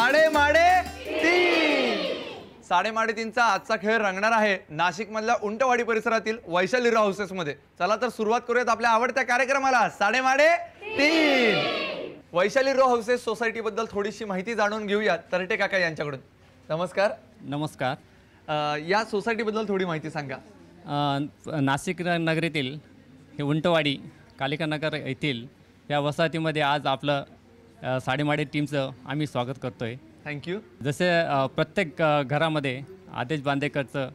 साडेमाडे तीन. साडेमाडे तीनचा आजचा खेळ रंगणार आहे नाशिक मधल्या उंटवाडी परिसरातील वैशाली रो हाऊसेस मध्ये. चला तर सुरुवात करूयात आपल्या आवडत्या कार्यक्रमाला साडेमाडे तीन. वैशाली रो हाऊसेस सोसायटी बद्दल थोडीशी माहिती जाणून घेऊया तरटे काका यांच्याकडून. नमस्कार. नमस्कार. या सोसायटी बद्दल थोडी माहिती सांगा. नाशिक नगरीतील हे उंटवाडी कालिका नगर येथील या वसाहतीमध्ये आज आपलं साडेमाडे टीमचं आम्ही स्वागत करतोय. थँक्यू. जसे प्रत्येक घरामध्ये आदेश बांदेकरचं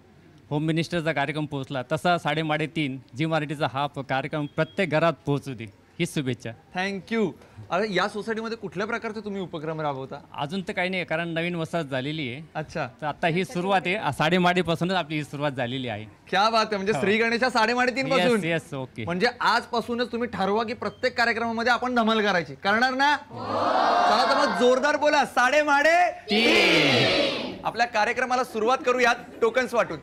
होम मिनिस्टरचा कार्यक्रम पोहोचला तसा साडेमाडे तीन जी मराठीचा हा कार्यक्रम प्रत्येक घरात पोहोचू दे ही शुभेच्छा. थँक्यू. अरे या सोसायटीमध्ये कुठल्या प्रकारचे तुम्ही उपक्रम राबवता? अजून तर काही नाही कारण नवीन वसाहत झालेली आहे. अच्छा. तर आता ही सुरुवात आहे साडेमाडेपासूनच आपली ही सुरुवात झालेली आहे. क्या बात आहे. म्हणजे श्री गणेशा साडेमाडे तीन पासून. Yes okay. म्हणजे आजपासूनच तुम्ही ठरवा की प्रत्येक कार्यक्रमामध्ये आपण धमाल करायची. करणार ना? चला तर मग जोरदार बोला साडेमाडे तीन. आपल्या कार्यक्रमाला सुरुवात करूयात टोकन्स वाटून.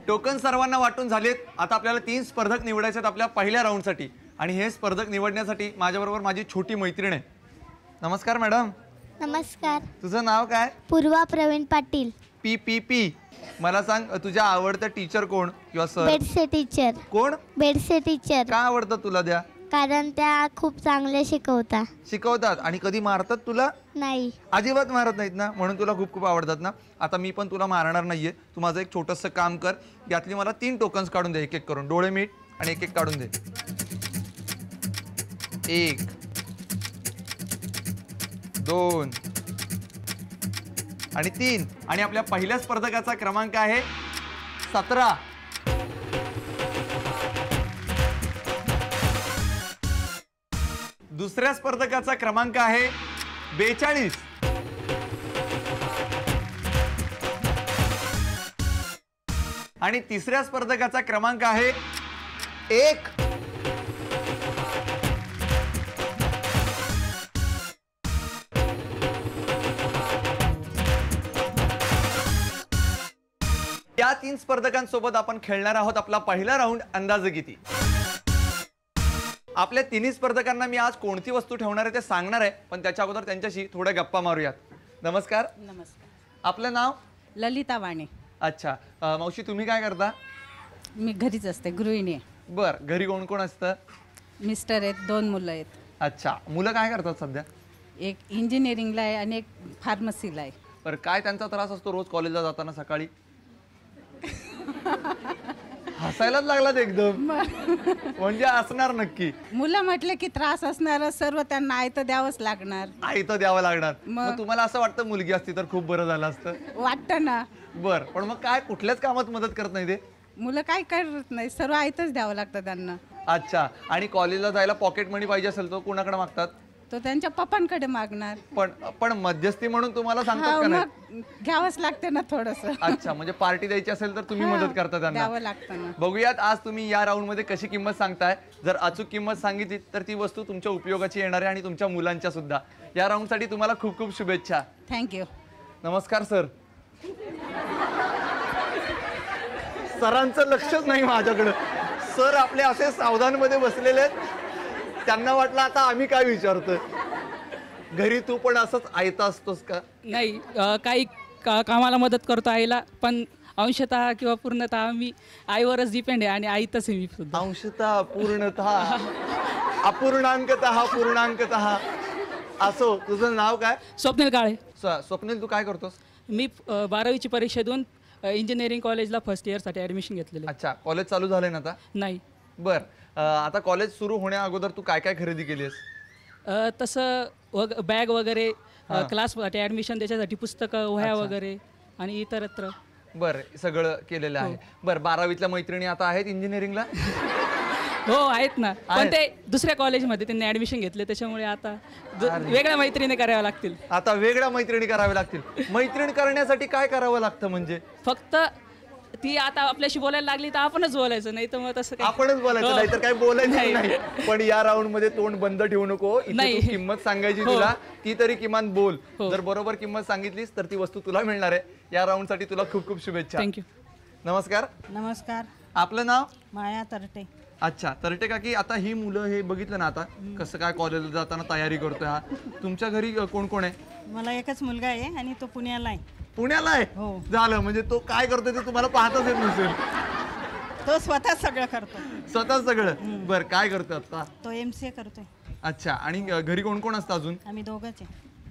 टोकन सर्वांना वाटून झालेत. आता आपल्याला 3 स्पर्धक निवडायचे आहेत आपल्या पहिल्या राऊंडसाठी आणि हे स्पर्धक निवडण्यासाठी माझ्याबरोबर माझी छोटी मैत्रीण आहे. नमस्कार मॅडम. नमस्कार. तुझं नाव काय? Purva Praveen Patil. P P P. मला सांग तुझ्या आवडतं टीचर कोण किंवा सर? बेडसे टीचर. कोण? बेडसे टीचर. का आवडतं तुला त्या? कारण त्या खूप चांगले शिकवतात. आणि कधी मारतात तुला? नाही. अजिबात मारत नाहीत ना, म्हणून तुला खूप खूप आवडतात ना. आता मी पण तुला मारणार नाहीये. तू माझं एक छोटंसं काम कर. यातली मला 3 टोकन्स काढून दे एक एक करून. डोळे मीट आणि एक एक काढून दे. 1 2 आणि 3. आणि आपल्या पहिल्या स्पर्धकाचा क्रमांक आहे 17. दुसऱ्या स्पर्धकाचा क्रमांक आहे 42. आणि तिसऱ्या स्पर्धकाचा क्रमांक आहे 1. या 3 स्पर्धकांसोबत आपण खेळणार आहोत आपला पहिला राऊंड अंदाजे किती. आपल्या 3 स्पर्धकांना मी आज कोणती वस्तू ठेवणार आहे ते सांगणार आहे, पण त्याच्या अगोदर त्यांच्याशी थोड्या गप्पा मारूयात. नमस्कार. नमस्कार. आपलं नाव? ललिता वाणे. अच्छा. मावशी तुम्ही काय करता? मी घरीच असते, गृहिणी आहे. बर. घरी कोण कोण असतं? मिस्टर आहेत, 2 मुलं आहेत. अच्छा. मुलं काय करतात सध्या? एक इंजिनिअरिंगला आहे आणि एक फार्मसीला आहे. बरं. काय त्यांचा त्रास असतो रोज कॉलेजला जाताना सकाळी? हसायलाच लागलात एकदम. म्हणजे असणार नक्की. मुलं म्हटलं की त्रास असणार, सर्व त्यांना आयतं द्यावंच लागणार. आयतं द्यावं लागणार. मग तुम्हाला असं वाटतं मुलगी असती तर खूप बरं झालं असतं? वाटतं ना. बर. पण मग काय कुठल्याच कामात मदत करत नाही ते? मुलं काय करत नाही, सर्व आयतंच द्यावं लागतं त्यांना. अच्छा. आणि कॉलेजला जायला पॉकेट मनी पाहिजे असेल तर कोणाकडे मागतात? तो त्यांच्या पप्पांकडे मागणार. पण मध्यस्थी म्हणून तुम्हाला सांगतात का नाही? मग घ्यावंच लागते ना थोडंसं. अच्छा. म्हणजे पार्टी द्यायची असेल तर तुम्ही मदत करता त्यांना? द्यावं लागतं ना. बघूयात आज तुम्ही या राऊंड मध्ये कशी किंमत सांगताय. जर अचूक किंमत सांगितली तर ती वस्तू तुमच्या उपयोगाची येणार आहे आणि तुमच्या मुलांच्या सुद्धा. या राऊंड साठी तुम्हाला खूप खूप शुभेच्छा. थँक्यू. नमस्कार सर. सरांचं लक्षच नाही माझ्याकडे. सर आपले असे सावधान मध्ये बसलेले आहेत. त्यांना वाटलं आता आम्ही काय विचारतोय. घरी तू पण असंच आयता असतोस का? नाही. काही कामाला मदत करतो आईला, पण अंशतः किंवा पूर्णतः मी आईवरच डिपेंड आहे आणि आई तसे मी सुद्धा. अंशतः, पूर्णतः, अपूर्णांकतः, पूर्णांकतः. असो. तुझं नाव काय? स्वप्नील काळे. स्वप्नील तू काय करतोस? मी 12वीची परीक्षा देऊन इंजिनिअरिंग कॉलेजला फर्स्ट इयरसाठी ॲडमिशन घेतलेलं. अच्छा. कॉलेज चालू झालंय ना आता? नाही. बर. आता कॉलेज सुरू होण्या अगोदर तू काय काय खरेदी केलीस? तसं बॅग वगैरे, क्लाससाठी ॲडमिशन, त्याच्यासाठी पुस्तकं, वह्या वगैरे आणि इतरत्र. बरं. सगळं केलेलं आहे. बरं. 12वीतल्या मैत्रिणी आता आहेत इंजिनिअरिंगला? हो आहेत ना, पण ते दुसऱ्या कॉलेजमध्ये त्यांनी ॲडमिशन घेतले, त्याच्यामुळे आता वेगळ्या मैत्रिणी कराव्या लागतील. आता वेगळ्या मैत्रिणी कराव्या लागतील. मैत्रीण करण्यासाठी काय करावं लागतं? म्हणजे फक्त ती आता आपल्याशी बोलायला लागली तर आपणच बोलायचं, नाही तर मग तसं आपणच बोलायचं, नाहीतर काय बोलायचं नाही. पण या राऊंड मध्ये तोंड बंद ठेवू नको. इथे तू किंमत सांगायची तुला, ती तरी किमान बोल. जर बरोबर किंमत सांगितलीस तर ती वस्तू तुला मिळणार आहे. या राऊंड साठी तुला खूप खूप शुभेच्छा. थँक्यू. नमस्कार. नमस्कार. आपलं नाव? माया तरटे. अच्छा, तरटे काकी, आता ही मुलं हे बघितलं ना, आता कसं काय कॉलेजला जाताना तयारी करतोय हा. तुमच्या घरी कोण कोण आहे? मला एकच मुलगा आहे आणि तो पुण्याला आहे. पुण्याला आहे? हो. झालं, म्हणजे तो काय करतोय ते तुम्हाला पाहताच येत नसेल. तो स्वतः सगळं करतो. स्वतः सगळं? बरं, काय करतोय आता? तो MCA करतोय. अच्छा, आणि घरी कोण कोण असतं अजून? आम्ही दोघंच आहे.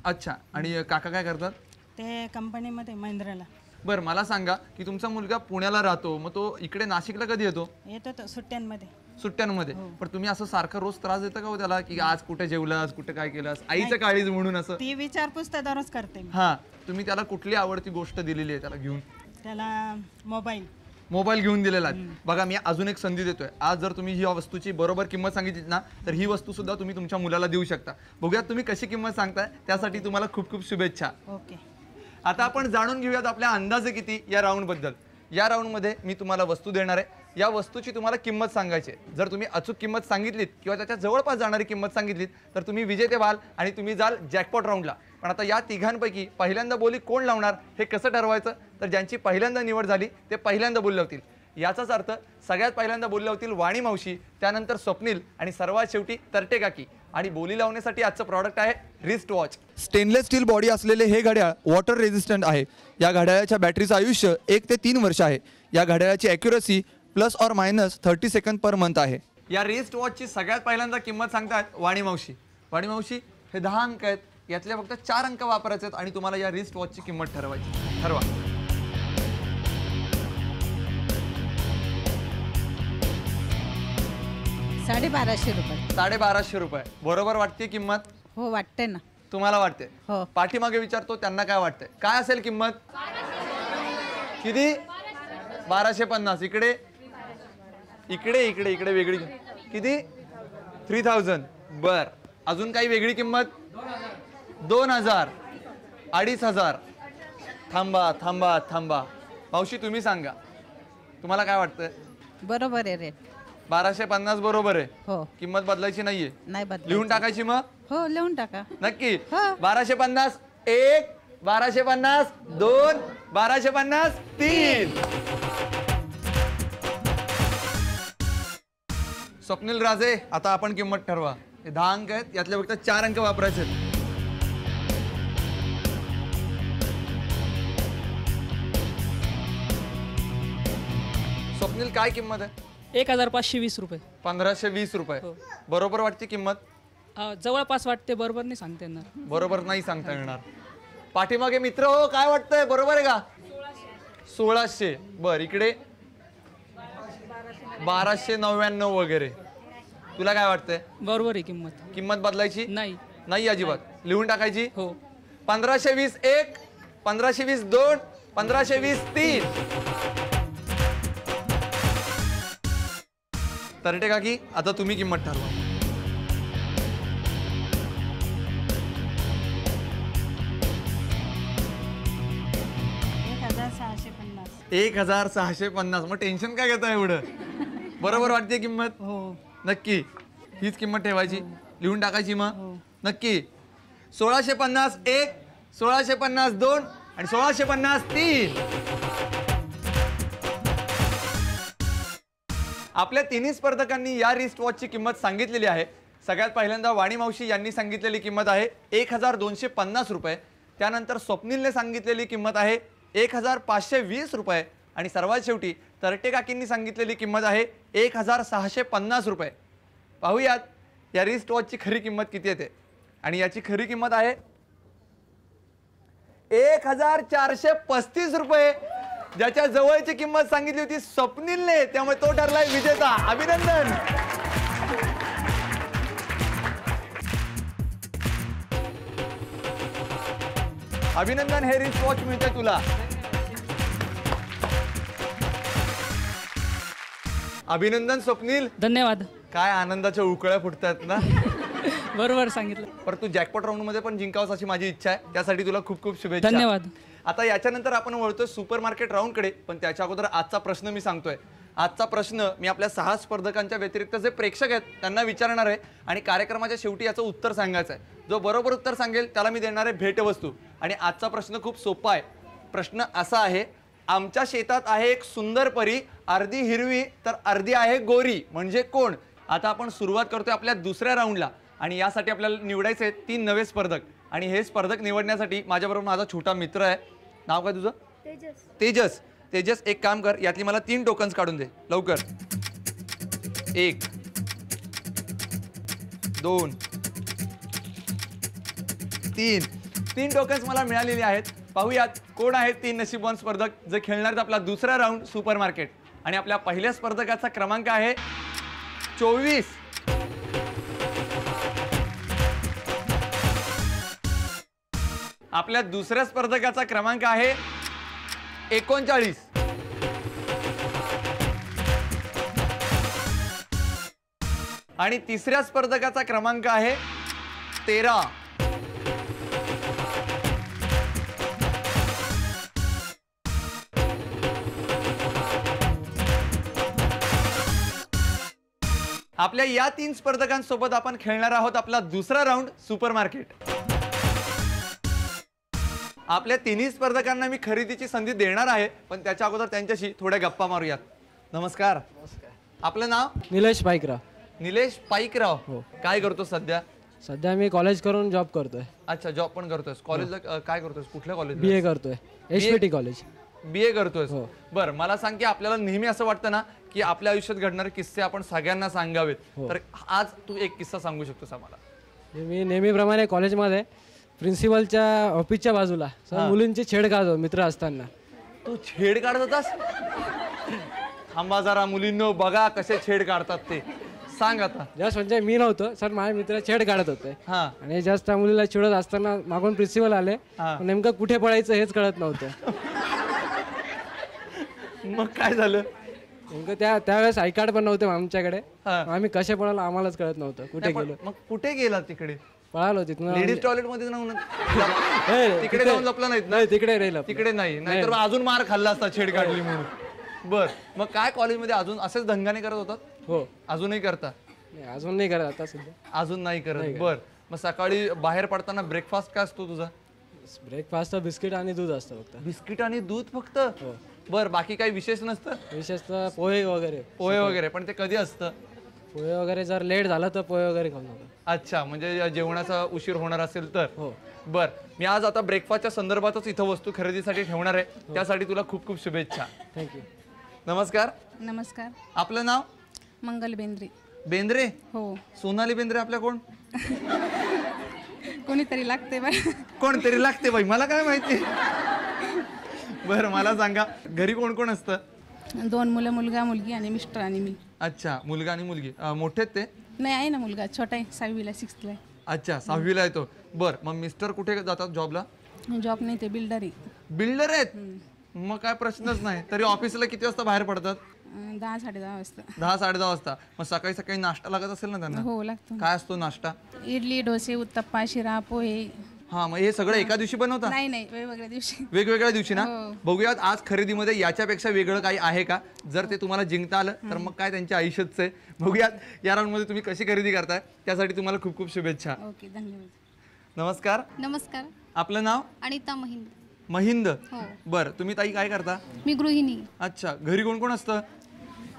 अच्छा, आणि काका काय करतात? ते कंपनीमध्ये महिंद्राला. बरं, मला सांगा की तुमचा मुलगा पुण्याला राहतो, मग तो इकडे नाशिकला कधी येतो? येतो तो सुट्ट्यांमध्ये. सुट्ट्यांमध्ये? पण तुम्ही असं सारखं रोज त्रास देता का हो त्याला, की आज कुठे जेवलास, कुठे काय केलास, आईचं काळीज म्हणून असं? ती विचारपूस तर दररोज करते मी. हा, तुम्ही त्याला कुठली आवडती गोष्ट दिलेली आहे त्याला घेऊन? त्याला मोबाईल घेऊन दिलेला आहे. बघा, मी अजून एक संधी देतोय. आज जर तुम्ही ही वस्तूची बरोबर किंमत सांगितली ना, तर ही वस्तू सुद्धा तुम्ही तुमच्या मुलाला देऊ शकता. बघूयात तुम्ही कशी किंमत सांगताय, त्यासाठी तुम्हाला खूप खूप शुभेच्छा. ओके. आता आपण जाणून घेऊयात आपल्या अंदाजे किती या राऊंड बद्दल. या राऊंड मध्ये मी तुम्हाला वस्तू देणार आहे. या वस्तूची तुम्हाला किंमत सांगायची आहे. जर तुम्ही अचूक किंमत सांगितलीत किंवा त्याच्या जवळपास जाणारी किंमत सांगितलीत तर तुम्ही विजेते व्हाल आणि तुम्ही जाल जॅकपॉट राऊंडला. पण आता या तिघांपैकी पहिल्यांदा बोली कोण लावणार हे कसं ठरवायचं? तर ज्यांची पहिल्यांदा निवड झाली ते पहिल्यांदा बोलले होतील. याचाच अर्थ सगळ्यात पहिल्यांदा बोलले होतील वाणी मावशी, त्यानंतर स्वप्नील आणि सर्वात शेवटी तरटे काकी. आणि बोली लावण्यासाठी आजचं प्रॉडक्ट आहे wrist watch. Stainless steel body असलेले हे घड्याळ वॉटर रेझिस्टंट आहे. या घड्याळाच्या बॅटरीचं आयुष्य 1 ते 3 वर्ष आहे. या घड्याळाची ॲक्युरसी ±30 सेकंद पर मंथ आहे. या रिस्ट वॉचची सगळ्यात पहिल्यांदा किंमत सांगतात वाणी मावशी. वाणी मावशी, हे 10 अंक आहेत, यातले फक्त 4 अंक वापरायचे आहेत आणि तुम्हाला या रिस्ट वॉचची किंमत ठरवायची. ठरवा. 1250 रुपये. 1250 रुपये बरोबर वाटते किंमत? हो, वाटते ना. तुम्हाला वाटते? हो. पाठीमागे विचारतो त्यांना काय वाटतंय, काय असेल किंमत? किती? 1250. इकडे इकडे इकडे इकडे वेगळी किती? 3000. बर, अजून काही वेगळी किंमत? 2000, 2500. थांबा थांबा थांबा, मावशी तुम्ही सांगा, तुम्हाला काय वाटतंय? बरोबर आहे रेट. 1250 बरोबर आहे? हो. किंमत बदलायची नाहीये? नाही बदल. लिहून टाकायची मग? हो, लिहून टाका. नक्की? हो. 1250 1, 1250 2, 1250 3. स्वप्नील राजे, आता आपण किंमत ठरवा. हे 10 अंक आहेत, यातले फक्त 4 अंक वापरायचे आहेत. स्वप्नील, काय किंमत आहे? 1520 रुपये. 1520 रुपये बरोबर वाटते किंमत? जवळपास वाटते, बरोबर नाही सांगता येणार. बरोबर नाही सांगता येणार. पाठीमागे मित्र हो, काय वाटतंय, बरोबर आहे का? 1600. बर, इकडे 1299 वगैरे. तुला काय वाटतंय? बरोबर आहे किंमत. किंमत बदलायची नाही. नाही अजिबात? लिहून टाकायची? हो. 1520 1, 1520 2, 1520 3. तरटे काकी, आता तुम्ही किंमत ठरवा. 1650. मग टेन्शन काय घेता एवढं? बरोबर वाटते किंमत? हो. नक्की हीच किंमत ठेवायची? लिहून टाकायची मग? नक्की. 1650 1, 1650 2 आणि 1650 3. आपल्या तिन्ही स्पर्धकांनी या रिस्ट वॉचची किंमत सांगितलेली आहे. सगळ्यात पहिल्यांदा वाणी मावशी यांनी सांगितलेली किंमत आहे 1250 रुपये. त्यानंतर स्वप्नीलने सांगितलेली किंमत आहे 1520 रुपये आणि सर्वात शेवटी तरटे काकींनी सांगितलेली किंमत आहे 1650 रुपये. पाहूयात या रिस्ट वॉचची खरी किंमत किती येते. आणि याची खरी किंमत आहे 1435 रुपये, ज्याच्या जवळची किंमत सांगितली होती स्वप्नीलने, त्यामुळे तो ठरलाय विजेता. अभिनंदन. अभिनंदन, हे रिस्ट वॉच मिळते तुला. अभिनंदन स्वप्नील. धन्यवाद. काय आनंदाच्या उकळ्या फुटतात ना. बरोबर सांगितलं. पर तू जॅकपॉट राऊंड मध्ये पण जिंकावंस अशी माझी इच्छा आहे. त्यासाठी तुला खूप खूप शुभेच्छा. धन्यवाद. आता याच्यानंतर आपण वळतोय सुपर मार्केट राऊंडकडे, पण त्याच्या अगोदर आजचा प्रश्न मी सांगतोय. आजचा प्रश्न मी आपल्या 6 स्पर्धकांच्या व्यतिरिक्त जे प्रेक्षक आहेत त्यांना विचारणार आहे आणि कार्यक्रमाच्या शेवटी याचं उत्तर सांगायचं आहे. जो बरोबर उत्तर सांगेल त्याला मी देणार आहे भेटवस्तू. आणि आजचा प्रश्न खूप सोपा आहे. प्रश्न असा आहे आमच्या शेतात आहे एक सुंदर परी, अर्धी हिरवी तर अर्धी आहे गोरी, म्हणजे कोण? आता आपण सुरुवात करतोय आपल्या दुसऱ्या राऊंडला आणि यासाठी आपल्याला निवडायचे 3 नवे स्पर्धक आणि हे स्पर्धक निवडण्यासाठी माझ्याबरोबर माझा छोटा मित्र आहे. नाव काय तुझं? तेजस. तेजस, एक काम कर, यातली मला 3 टोकन्स काढून दे लवकर. 1 2 3 टोकन्स मला मिळालेली आहेत. पाहूयात कोण आहेत 3 नशीबवान स्पर्धक जे खेळणार आहेत आपला दुसरा राऊंड सुपर मार्केट. आणि आपल्या पहिल्या स्पर्धकाचा क्रमांक आहे 24. आपल्या दुसऱ्या स्पर्धकाचा क्रमांक आहे 39. आणि तिसऱ्या स्पर्धकाचा क्रमांक आहे 13. आपल्या या 3 स्पर्धकांसोबत आपण खेळणार आहोत आपला दुसरा राऊंड सुपर मार्केट. आपल्या 3 स्पर्धकांना मी खरेदीची संधी देणार आहे, पण त्याच्या अगोदर त्यांच्याशी थोड्या गप्पा मारूयात. नमस्कार. आपलं नाव? निलेश पाईकराव. निलेश पाईकराव. काय करतो सध्या? सध्या मी कॉलेज करून जॉब करतोय. अच्छा, जॉब पण करतोयस. कॉलेजला काय करतोयस? कुठल्या कॉलेज? BA करतोय, HPT कॉलेज. BA करतोयस. बरं, मला सांग की आपल्याला नेहमी असं वाटतं ना की आपल्या आयुष्यात घडणारे किस्से आपण सगळ्यांना सांगावेत, तर आज तू एक किस्सा सांगू शकतोस आम्हाला? मी नेहमीप्रमाणे कॉलेजमध्ये प्रिन्सिपलच्या ऑफिसच्या बाजूला मुलींची छेड काढतो मित्र असताना. तू छेड काढत होतास? थांबा जरा मुलींनो, बघा कसे छेड काढतात ते. सांग आता. जस्ट म्हणजे मी नव्हतो सर, माझे मित्र छेड काढत होते हा. आणि जस्ट त्या मुलीला चिडत असताना मागून प्रिन्सिपल आले. नेमकं कुठे पळायचं हेच कळत नव्हतं. मग काय झालं? नेमकं त्यावेळेस आय कार्ड पण नव्हते आमच्याकडे. आम्ही कसे पळालो आम्हालाच कळत नव्हतं कुठे गेलो. मग कुठे गेला? तिकडे पळालो तिथून. लेडीज टॉयलेट मध्ये तिकडे जाऊन लपला नाहीत ना? नाही तिकडे राहिलं. तिकडे नाही, नाहीतर अजून मार खाल्ला असता छेड काढली म्हणून. बर, मग काय कॉलेजमध्ये अजून असेच धंगाने करत होतात? हो. अजूनही करता? नाही, अजून नाही करत आता सध्या. अजून नाही करत. बर, मग सकाळी बाहेर पडताना ब्रेकफास्ट काय असतो तुझा? ब्रेकफास्ट बिस्किट आणि दूध असतं फक्त. बिस्किट आणि दूध फक्त? बर, बाकी काही विशेष नसतं? विशेषतः पोहे वगैरे. पोहे वगैरे, पण ते कधी असतं? पोहे वगैरे जर लेट झालं तर पोहे वगैरे खाऊन जातो. अच्छा, म्हणजे जेवणाचा उशीर होणार असेल तर. हो. बर, मी आज आता ब्रेकफास्टच्या संदर्भातच इथं वस्तू खरेदीसाठी ठेवणार आहे, त्यासाठी तुला खूप खूप शुभेच्छा. थँक्यू. नमस्कार. नमस्कार. आपलं नाव? मंगल बेंद्रे. बेंद्रे. हो. सोनाली बेंद्रे आपल्या कोण? कोणीतरी लागते बाय. कोणतरी लागते बाई, मला काय माहिती. बरं, मला सांगा घरी कोण कोण असतं? 2 मुलं, मुलगा मुलगी आणि मिस्टर आणि मी. अच्छा, मुलगा आणि मुलगी. मोठे आहेत ते? नाही, आहे ना मुलगा, छोटा आहे, 6वीला 6thला आहे. अच्छा, 6वीला येतो. बर, मग मिस्टर कुठे जातात जॉबला? जॉब नाही, ते बिल्डर आहे. बिल्डर आहेत? मग काय प्रश्नच नाही. तरी ऑफिसला किती वाजता बाहेर पडतात? 10-10:30 वाजता. 10-10:30 वाजता. मग सकाळी सकाळी नाश्ता लागत असेल ना त्यांना? हो, लागतो. काय असतो नाश्ता? इडली, डोसे, उत्तप्पा, शिरा, पोहे. हा, मग हे सगळं एका दिवशी बनवता? नाही, वेगवेगळ्या दिवशी. वेगवेगळ्या दिवशी ना? हो. बघूयात आज खरेदीमध्ये याच्यापेक्षा वेगळं काही आहे का. जर ते तुम्हाला जिंकता आलं तर मग काय त्यांच्या आयुष्याचं आहे. बघूयात या राऊंडमध्ये तुम्ही कशी खरेदी करताय, त्यासाठी तुम्हाला खूप खूप शुभेच्छा. ओके, धन्यवाद. नमस्कार. नमस्कार. आपलं नाव? अनिता महिंद. महिंद. हो. बर, तुम्ही ताई काय करता? मी गृहिणी. अच्छा, घरी कोण कोण असतं?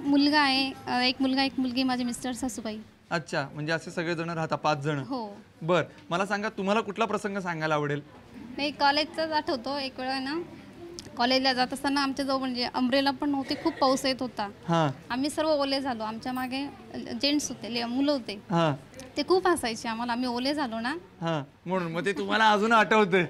मुलगा आहे, एक मुलगा एक मुलगी, माझे मिस्टर, सासूबाई. अच्छा, म्हणजे असे सगळे जण राहता, 5 जण. हो. बर, मला सांगा तुम्हाला कुठला प्रसंग सांगायला आवडेल? नाही, कॉलेजचाच आठवतो. एक वेळा ना कॉलेजला जात असताना आमच्याजवळ म्हणजे अम्ब्रेला पण नव्हते, खूप पाऊस येत होता. हा आम्ही सर्व ओले झालो. आमच्या मागे जेंट्स होते, मुलं होते, हा ते खूप हसायचे आम्हाला. आम्ही ओले झालो ना. हा, म्हणून मग ते तुम्हाला अजून आठवते.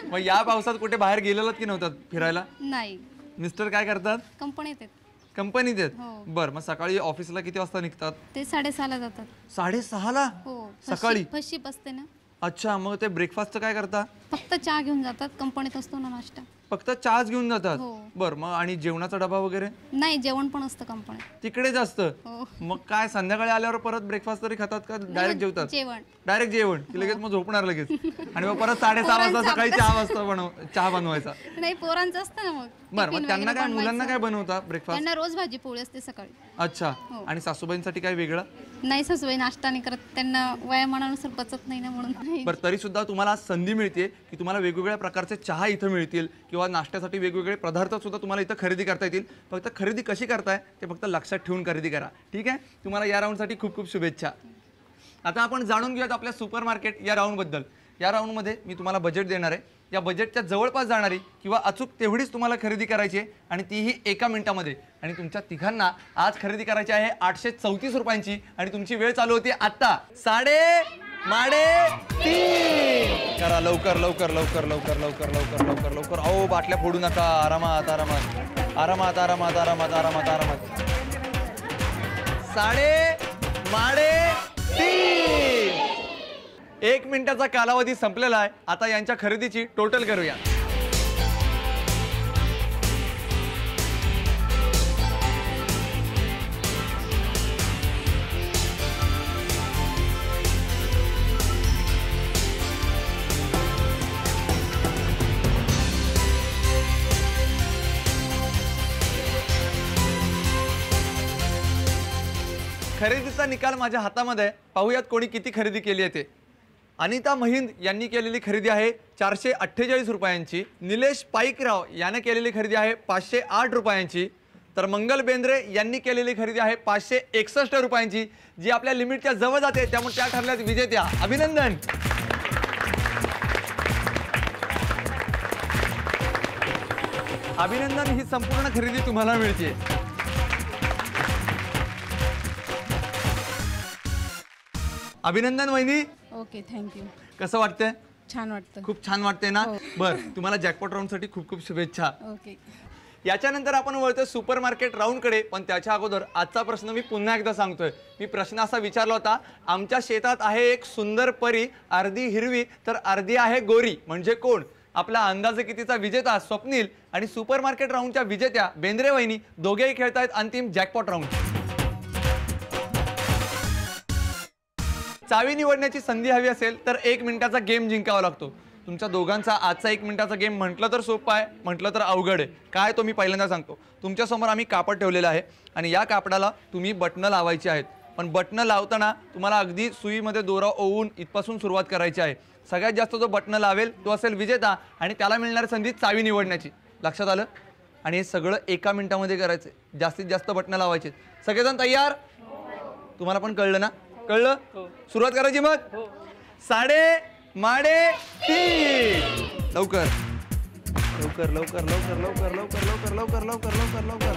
मग या पावसात कुठे बाहेर गेलेलात की नव्हतात फिरायला? नाही. मिस्टर काय करतात? कंपनीत आहेत. कंपनीत आहेत? हो. बर, मग सकाळी ऑफिसला किती वाजता निघतात? ते 6:30ला जातात. 6:30ला? हो. सकाळी? फशी बसते ना. अच्छा, मग ते ब्रेकफास्टचं काय करता? फक्त चहा घेऊन जातात. कंपनीत असतो ना नाश्ता. फक्त चहाच घेऊन जातात? हो. बर, मग आणि जेवणाचा डबा वगैरे? नाही, जेवण पण असतं कंपनीत. तिकडेच असतं? हो. मग काय संध्याकाळी आल्यावर परत ब्रेकफास्ट तरी खातात का डायरेक्ट जेवतात? जेवण. डायरेक्ट जेवण की लगेच मग झोपणार लगेच? आणि मग परत 6:30 वाजता सकाळी चहा बनवायचा? नाही, पोरांचं असतं ना मग. बरं, मग टिफिन त्यांना वगैरे काय मुलांना बनवायचं. काय बनवता ब्रेकफास्ट? त्यांना रोज भाजी पोळी असते सकाळी. अच्छा. हो. आणि सासूबाईंसाठी काय वेगळं? नाही सासूबाई नाश्ता नाही करत, त्यांना वयामानानुसार पचत नाही ना म्हणून. बरं, तरी सुद्धा तुम्हाला आज संधी मिळते की तुम्हाला वेगवेगळ्या प्रकारचे चहा इथं मिळतील किंवा नाश्त्यासाठी वेगवेगळे पदार्थ सुद्धा तुम्हाला इथं खरेदी करता येतील. फक्त खरेदी कशी करताय ते फक्त लक्षात ठेवून खरेदी करा. ठीक आहे, तुम्हाला या राऊंडसाठी खूप खूप शुभेच्छा. आता आपण जाणून घेऊयात आपल्या सुपर मार्केट या राऊंडबद्दल. या राऊंडमध्ये मी तुम्हाला बजेट देणार आहे. या बजेटच्या जवळपास जाणारी किंवा अचूक तेवढीच तुम्हाला खरेदी करायची आहे आणि तीही एका मिनिटामध्ये. आणि तुमच्या तिघांना आज खरेदी करायची आहे 834 रुपयांची आणि तुमची वेळ चालू होती आत्ता 3:30. करा लवकर लवकर लवकर लवकर लवकर लवकर लवकर लवकर. अहो, बाटल्या फोडू नका. आरामात आरामात आरामात आरामात आरामात आरामात आरामात. 3:30. 1 मिनिटाचा कालावधी संपलेला आहे. आता यांच्या खरेदीची टोटल करूया. खरेदीचा निकाल माझ्या हातामध्ये आहे. पाहूयात कोणी किती खरेदी केली आहे ते. अनिता महिंद यांनी केलेली खरेदी आहे 448 रुपयांची. निलेश पाईकराव याने केलेली खरेदी आहे 508 रुपयांची. तर मंगल बेंद्रे यांनी केलेली खरेदी आहे 561 रुपयांची, जी आपल्या लिमिटच्या जवळ जाते, त्यामुळे त्या ठरल्यात विजेत्या. अभिनंदन. अभिनंदन. ही संपूर्ण खरेदी तुम्हाला मिळते. अभिनंदन वहिनी. Okay, thank you. कसं वाटतंय? छान वाटतं. खूप छान वाटतंय ना? बरं, तुम्हाला जॅकपॉट राऊंडसाठी खूप खूप शुभेच्छा. ओके. याच्यानंतर आपण वळतोय सुपर मार्केट राऊंडकडे. पण त्याच्या अगोदर आजचा प्रश्न मी पुन्हा एकदा सांगतोय. मी प्रश्न असा विचारला होता, आमच्या शेतात आहे एक सुंदर परी, अर्धी हिरवी तर अर्धी आहे गोरी, म्हणजे कोण? आपला अंदाजे कितीचा विजेता स्वप्नील आणि सुपर मार्केट राऊंडच्या विजेत्या बेंद्रे वहिनी दोघेही खेळतायत अंतिम जॅकपॉट राऊंड. चावी निवडण्याची संधी हवी असेल तर 1 मिनिटाचा गेम जिंकावा लागतो. तुमच्या दोघांचा आजचा 1 मिनिटाचा गेम म्हटलं तर सोपा आहे, म्हटलं तर अवघड आहे. काय तो मी पहिल्यांदा सांगतो. तुमच्यासमोर आम्ही कापड ठेवलेलं आहे आणि या कापडाला तुम्ही बटणं लावायची आहेत. पण बटणं लावताना तुम्हाला अगदी सुईमध्ये दोरा ओवून इथपासून सुरुवात करायची आहे. सगळ्यात जास्त जो बटणं लावेल तो असेल विजेता आणि त्याला मिळणारी संधी चावी निवडण्याची. लक्षात आलं? आणि हे सगळं 1 मिनिटामध्ये करायचं. जास्तीत जास्त बटणं लावायची. सगळेजण तयार? तुम्हाला पण कळलं ना? कळलं? सुरुवात करायची मग. 3:30. लवकर लवकर लवकर लवकर लवकर लवकर लवकर लवकर लवकर लवकर लवकर.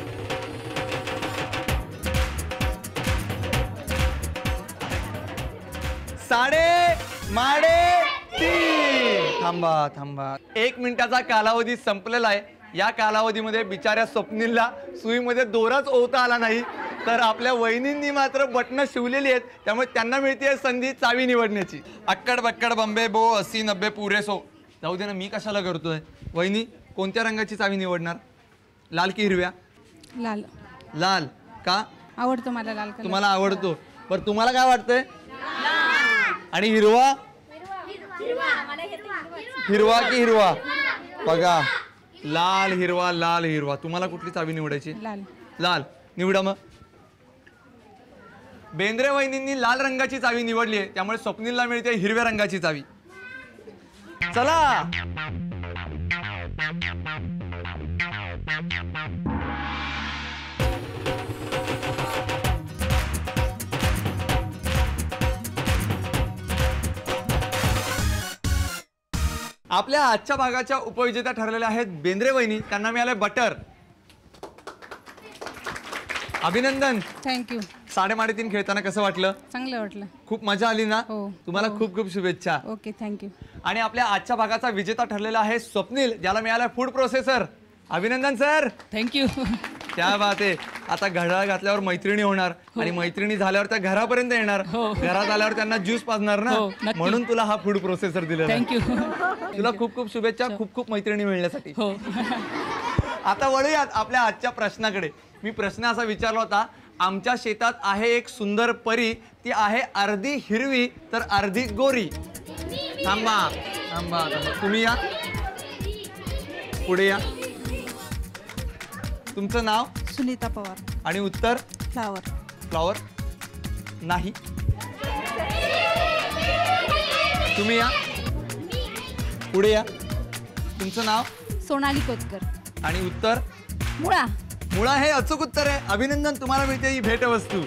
थांबा थांबा. 1 मिनिटाचा कालावधी संपलेला आहे. या कालावधीमध्ये बिचाऱ्या स्वप्नीलला सुईमध्ये दोराच ओवता आला नाही, तर आपल्या वहिनींनी मात्र बटणं शिवलेली आहेत, त्यामुळे त्यांना मिळते संधी चावी निवडण्याची. अक्कड बक्कड बंबे बो 80 90 पुरे सो. जाऊ दे ना, मी कशाला करतोय. वहिनी, कोणत्या रंगाची चावी निवडणार? लाल की हिरव्या? लाल. लाल का? आवडतो मला लाल कलर. तुम्हाला आवडतो. बरं, तुम्हाला काय वाटतंय? आणि हिरवा? हिरवा की हिरवा? बघा, लाल हिरवा लाल हिरवा. तुम्हाला कुठली चावी निवडायची? लाल. लाल निवडा मग. बेंद्रे वहिनींनी लाल रंगाची चावी निवडली आहे, त्यामुळे स्वप्नीलला मिळते हिरव्या रंगाची चावी. चला. आपल्या आजच्या भागाच्या उपविजेत्या ठरलेल्या आहेत बेंद्रे वहिनी. त्यांना मिळालंय बटर. अभिनंदन. थँक्यू. 3:30 खेळताना कसं वाटलं? चांगलं वाटलं. खूप मजा आली ना? हो. तुम्हाला खूप खूप शुभेच्छा. Okay, thank you. आणि आपल्या आजच्या भागाचा विजेता ठरलेला आहे स्वप्नील, ज्याला मिळाला फूड प्रोसेसर. अभिनंदन सर. थँक्यू. त्या बात आहे. आता घड्याळ घातल्यावर मैत्रिणी होणार आणि मैत्रिणी झाल्यावर त्या घरापर्यंत येणार. घरात आल्यावर त्यांना ज्यूस पाजणार ना, म्हणून तुला हा फूड प्रोसेसर दिलेला. थँक्यू. तुला खूप खूप शुभेच्छा, खूप खूप मैत्रिणी मिळण्यासाठी. हो. आता वळूयात आपल्या आजच्या प्रश्नाकडे. मी प्रश्न असा विचारला होता, आमच्या शेतात आहे एक सुंदर परी, ती आहे अर्धी हिरवी तर अर्धी गोरी. थांबा थांबा थांबा. तुम्ही या पुढे या. तुमचं नाव सुनीता पवार. आणि उत्तर फ्लावर. फ्लॉवर नाही. तुम्ही या, पुढे या. तुमचं नाव सोनाली कोतकर. आणि उत्तर मुळा. मुळा हे अचूक उत्तर आहे. अभिनंदन, तुम्हाला मिळते ही भेटवस्तू.